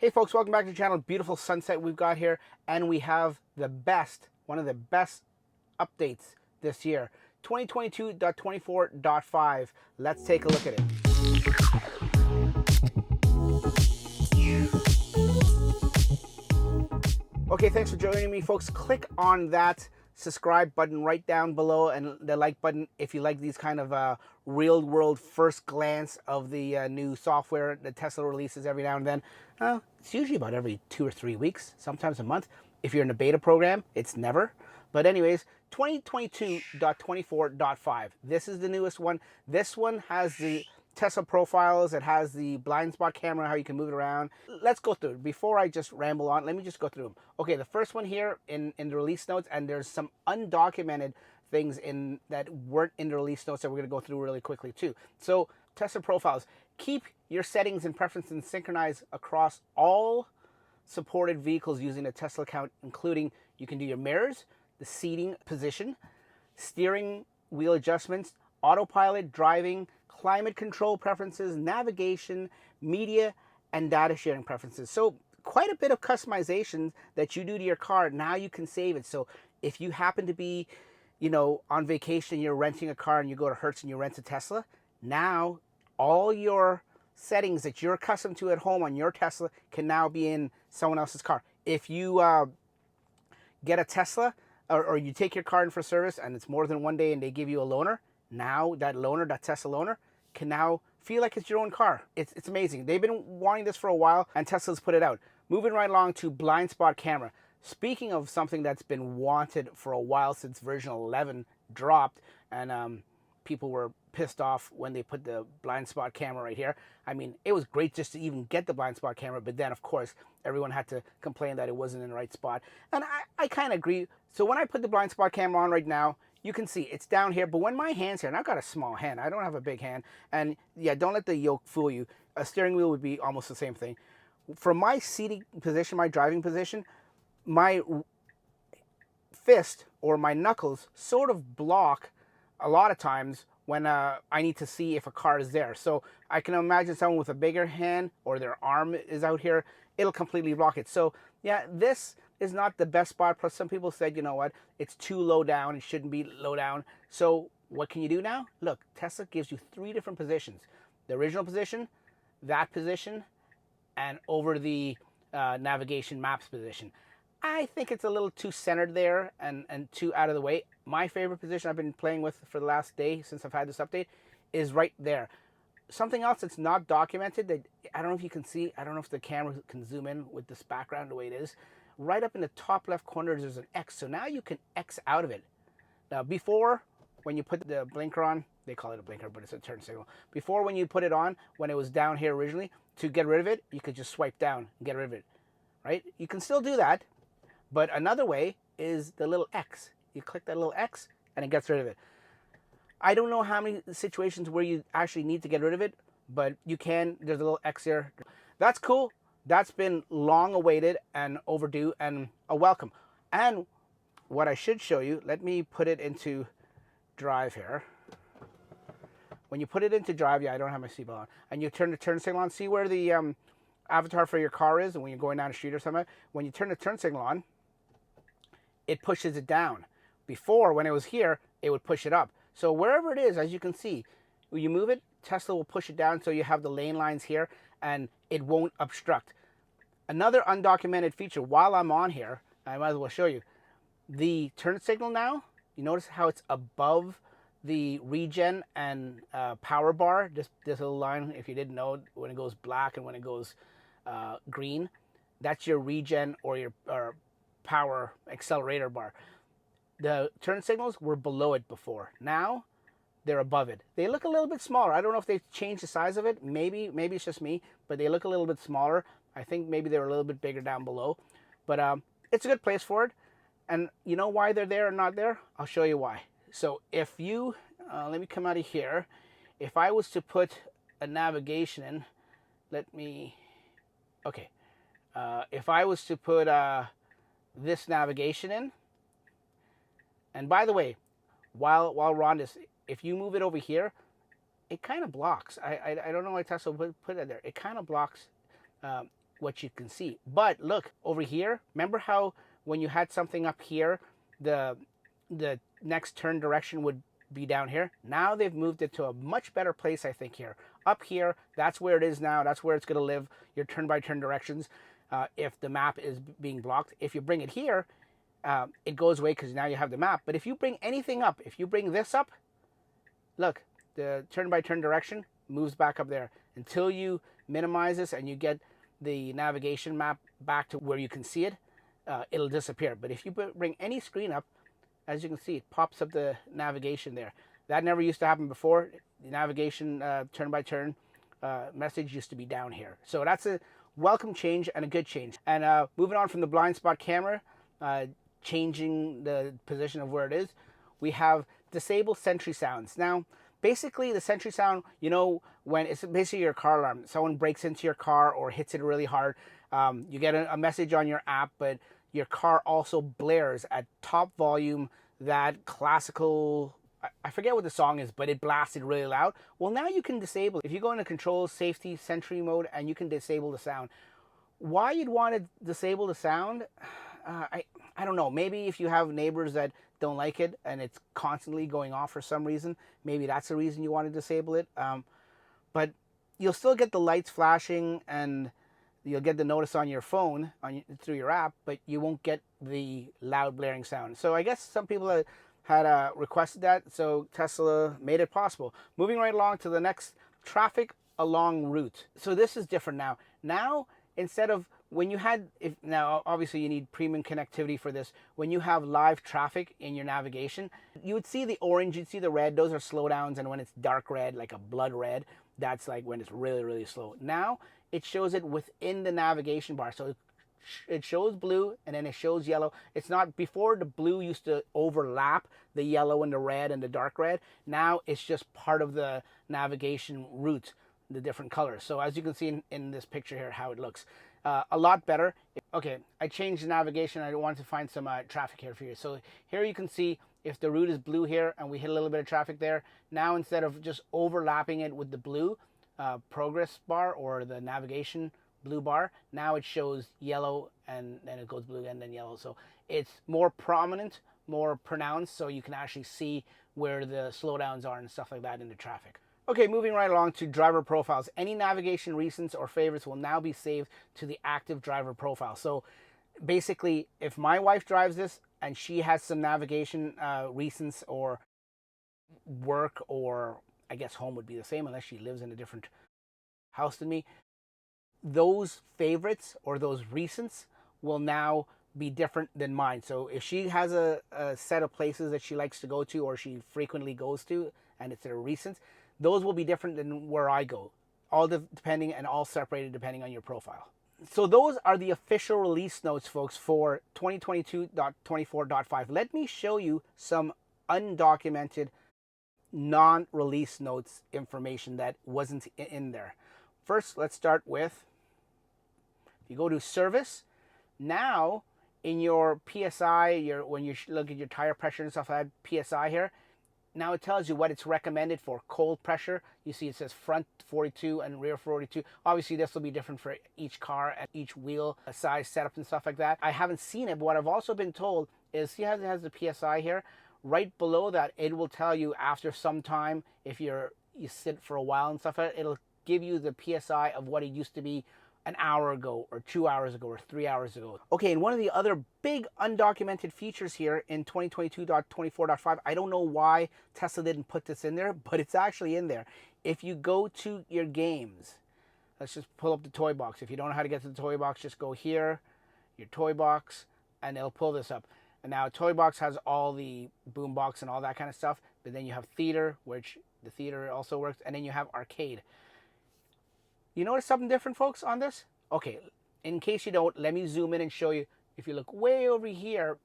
Hey folks, welcome back to the channel. Beautiful sunset we've got here, and we have the best, one of the best updates this year, 2022.24.5. Let's take a look at it. Okay, thanks for joining me, folks. Click on that subscribe button right down below and the like button if you like these kind of real world first glance of the new software that Tesla releases every now and then. It's usually about every 2 or 3 weeks, sometimes a month. If you're in a beta program, it's never. But anyways, 2022.24.5. This is the newest one. This one has the Tesla profiles. It has the blind spot camera, how you can move it around. Let's go through it. Before I just ramble on, let me just go through them. Okay, the first one here in the release notes, and there's some undocumented things in that weren't in the release notes that we're going to go through really quickly too. So Tesla profiles. Keep your settings and preferences synchronized across all supported vehicles using a Tesla account, including you can do your mirrors, the seating position, steering wheel adjustments, autopilot, driving, climate control preferences, navigation, media, and data sharing preferences. So quite a bit of customizations that you do to your car. Now you can save it. So if you happen to be, on vacation, you're renting a car and you go to Hertz and you rent a Tesla, now all your settings that you're accustomed to at home on your Tesla can now be in someone else's car. If you get a Tesla or you take your car in for service and it's more than one day and they give you a loaner, now that Tesla loaner, can now feel like it's your own car. It's amazing. They've been wanting this for a while, and Tesla's put it out. Moving right along to blind spot camera. Speaking of something that's been wanted for a while since version 11 dropped, and people were pissed off when they put the blind spot camera right here. I mean, it was great just to even get the blind spot camera, but then, of course, everyone had to complain that it wasn't in the right spot. And I kind of agree. So when I put the blind spot camera on right now, you can see it's down here, but when my hand's here, and I've got a small hand, I don't have a big hand, and yeah, don't let the yoke fool you. A steering wheel would be almost the same thing. From my seating position, my driving position, my fist or my knuckles sort of block a lot of times when I need to see if a car is there. So I can imagine someone with a bigger hand or their arm is out here, it'll completely block it. So yeah, this is not the best spot. Plus some people said, you know what, it's too low down, it shouldn't be low down. So what can you do now? Look, Tesla gives you 3 different positions. The original position, that position, and over the navigation maps position. I think it's a little too centered there and too out of the way. My favorite position I've been playing with for the last day since I've had this update is right there. Something else that's not documented that I don't know if you can see, I don't know if the camera can zoom in with this background the way it is. Right up in the top left corner, there's an X. So now you can X out of it. Now before, when you put the blinker on, they call it a blinker, but it's a turn signal. Before, when you put it on, when it was down here originally, to get rid of it, you could just swipe down and get rid of it, right? You can still do that, but another way is the little X. You click that little X and it gets rid of it. I don't know how many situations where you actually need to get rid of it, but you can. There's a little X here. That's cool. That's been long awaited and overdue and a welcome. And what I should show you, let me put it into drive here. When you put it into drive, yeah, I don't have my seatbelt on, and you turn the turn signal on, see where the avatar for your car is, and when you're going down the street or something, when you turn the turn signal on, it pushes it down. Before, when it was here, it would push it up. So wherever it is, as you can see, when you move it, Tesla will push it down so you have the lane lines here and it won't obstruct. Another undocumented feature, while I'm on here, I might as well show you. The turn signal now, you notice how it's above the regen and power bar. This little line, if you didn't know, when it goes black and when it goes green, that's your regen or your power accelerator bar. The turn signals were below it before. Now they're above it. They look a little bit smaller. I don't know if they've changed the size of it. Maybe it's just me, but they look a little bit smaller. I think maybe they were a little bit bigger down below. But it's a good place for it. And you know why they're there and not there? I'll show you why. So if you, let me come out of here. If I was to put a navigation in, if I was to put this navigation in, and by the way, while we're on this, if you move it over here, it kind of blocks. I don't know why Tesla put it there. It kind of blocks what you can see. But look over here, remember how when you had something up here, the next turn direction would be down here? Now they've moved it to a much better place, I think, here. Up here, that's where it is now. That's where it's going to live, your turn-by-turn directions, if the map is being blocked. If you bring it here, it goes away because now you have the map. But if you bring anything up, if you bring this up, look, the turn-by-turn direction moves back up there. Until you minimize this and you get the navigation map back to where you can see it, it'll disappear. But if you bring any screen up, as you can see, it pops up the navigation there. That never used to happen before. The navigation turn-by-turn message used to be down here. So that's a welcome change and a good change. And moving on from the blind spot camera, changing the position of where it is, we have disable Sentry sounds. Now, basically the Sentry sound, you know, when it's basically your car alarm. Someone breaks into your car or hits it really hard. You get a message on your app, but your car also blares at top volume, that classical, I forget what the song is, but it blasted really loud. Well, now you can disable it. If you go into controls, safety, Sentry mode, and you can disable the sound. Why you'd want to disable the sound, I don't know. Maybe if you have neighbors that don't like it and it's constantly going off for some reason, maybe that's the reason you want to disable it. But you'll still get the lights flashing and you'll get the notice on your phone through your app, but you won't get the loud blaring sound. So I guess some people had requested that, so Tesla made it possible. Moving right along to the next, traffic along route. So this is different now. Now, instead of when you had, now obviously you need premium connectivity for this. When you have live traffic in your navigation, you would see the orange, you'd see the red, those are slowdowns, and when it's dark red, like a blood red, that's like when it's really, really slow. Now, it shows it within the navigation bar. So it shows blue and then it shows yellow. It's not, before the blue used to overlap the yellow and the red and the dark red. Now it's just part of the navigation route, the different colors. So as you can see in this picture here, how it looks. A lot better. Okay, I changed the navigation. I wanted to find some traffic here for you. So here you can see if the route is blue here and we hit a little bit of traffic there. Now instead of just overlapping it with the blue progress bar or the navigation blue bar, now it shows yellow and then it goes blue and then yellow. So it's more prominent, more pronounced, so you can actually see where the slowdowns are and stuff like that in the traffic. Okay, moving right along to driver profiles. Any navigation recents or favorites will now be saved to the active driver profile. So basically, if my wife drives this and she has some navigation recents or work, or I guess home would be the same unless she lives in a different house than me, those favorites or those recents will now be different than mine. So if she has a set of places that she likes to go to or she frequently goes to and it's her recents, those will be different than where I go, all depending and all separated depending on your profile. So those are the official release notes, folks, for 2022.24.5. Let me show you some undocumented, non-release notes information that wasn't in there. First, let's start with, if you go to service, now in your PSI, when you look at your tire pressure and stuff like that, PSI here, now it tells you what it's recommended for cold pressure. You see it says front 42 and rear 42. Obviously this will be different for each car and each wheel size setup and stuff like that. I haven't seen it, but what I've also been told is, see how it has the PSI here? Right below that, it will tell you after some time, if you sit for a while and stuff like that, it'll give you the PSI of what it used to be an hour ago or 2 hours ago or 3 hours ago. Okay, and one of the other big undocumented features here in 2022.24.5, I don't know why Tesla didn't put this in there, but it's actually in there. If you go to your games, let's just pull up the toy box. If you don't know how to get to the toy box, just go here, your toy box, and it'll pull this up. And now toy box has all the boom box and all that kind of stuff, but then you have theater, which the theater also works, and then you have arcade. You notice something different, folks, on this? Okay, in case you don't, let me zoom in and show you. If you look way over here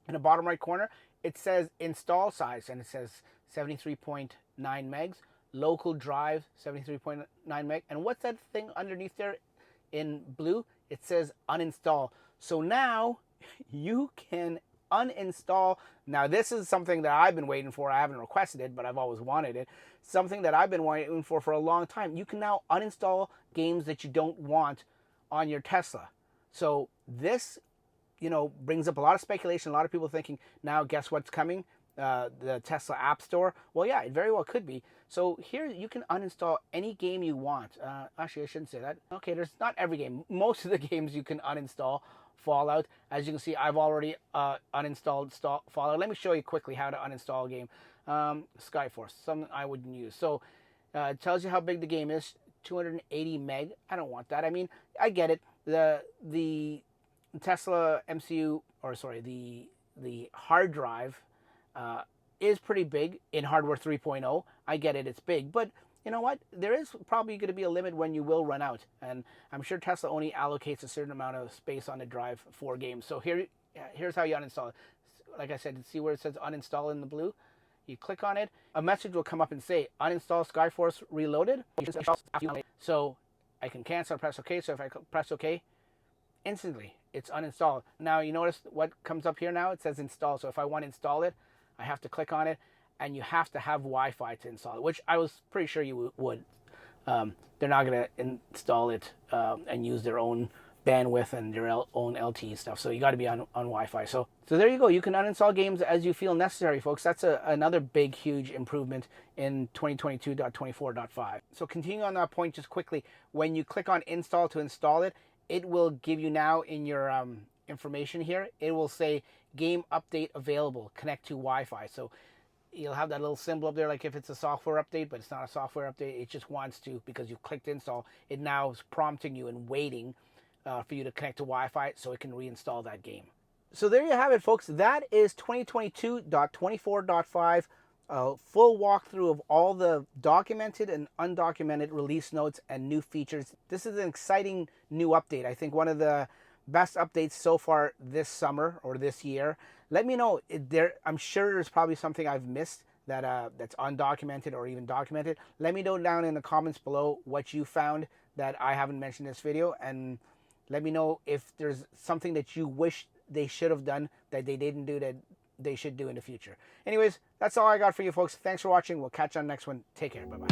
in the bottom right corner, it says install size, and it says 73.9 megs. Local drive, 73.9 meg. And what's that thing underneath there in blue? It says uninstall. So now you can uninstall. Now this is something that I've been waiting for. I haven't requested it, but I've always wanted it. Something that I've been waiting for a long time. You can now uninstall games that you don't want on your Tesla. So this, you know, brings up a lot of speculation. A lot of people thinking, now guess what's coming? The Tesla App Store. Well, yeah, it very well could be. So here you can uninstall any game you want. Actually, I shouldn't say that. Okay, there's not every game. Most of the games you can uninstall. Fallout. As you can see, I've already uninstalled Fallout. Let me show you quickly how to uninstall a game. Skyforce, something I wouldn't use. So it tells you how big the game is, 280 meg. I don't want that. I mean, I get it. The Tesla MCU, or sorry, the hard drive is pretty big in hardware 3.0. I get it, it's big, but you know what? There is probably going to be a limit when you will run out, and I'm sure Tesla only allocates a certain amount of space on the drive for games. So here's how you uninstall it. Like I said, see where it says uninstall in the blue? You click on it, a message will come up and say uninstall Skyforce Reloaded. So I can cancel, press OK. So if I press OK, instantly it's uninstalled. Now you notice what comes up here now? It says install. So if I want to install it, I have to click on it, and you have to have Wi-Fi to install it, which I was pretty sure you would. They're not going to install it and use their own bandwidth and their own LTE stuff, so you got to be on Wi-Fi. So there you go. You can uninstall games as you feel necessary, folks. That's another big, huge improvement in 2022.24.5. So continuing on that point just quickly, when you click on install to install it, it will give you now in your information here, it will say game update available, connect to Wi-Fi. So you'll have that little symbol up there like if it's a software update, but it's not a software update. It just wants to, because you've clicked install, it now is prompting you and waiting for you to connect to Wi-Fi so it can reinstall that game. So there you have it, folks. That is 2022.24.5, full walkthrough of all the documented and undocumented release notes and new features. This is an exciting new update. I think one of the best updates so far this summer or this year. Let me know. I'm sure there's probably something I've missed that that's undocumented or even documented. Let me know down in the comments below what you found that I haven't mentioned in this video, and let me know if there's something that you wish they should have done that they didn't do that they should do in the future. Anyways, that's all I got for you folks. Thanks for watching. We'll catch you on the next one. Take care. Bye-bye.